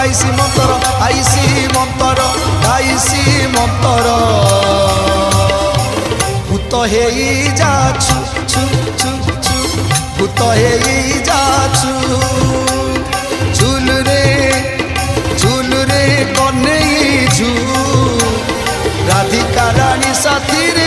ଗାଇସି ମନ୍ତର ଆଇସି ମନ୍ତର ଗାଇସି ମନ୍ତର ভূত হেই যাছু ছু ছু ছু ভূত হেই যাছু ঝুল রে কনেই ঝু রাধিকা রানী সাথী রে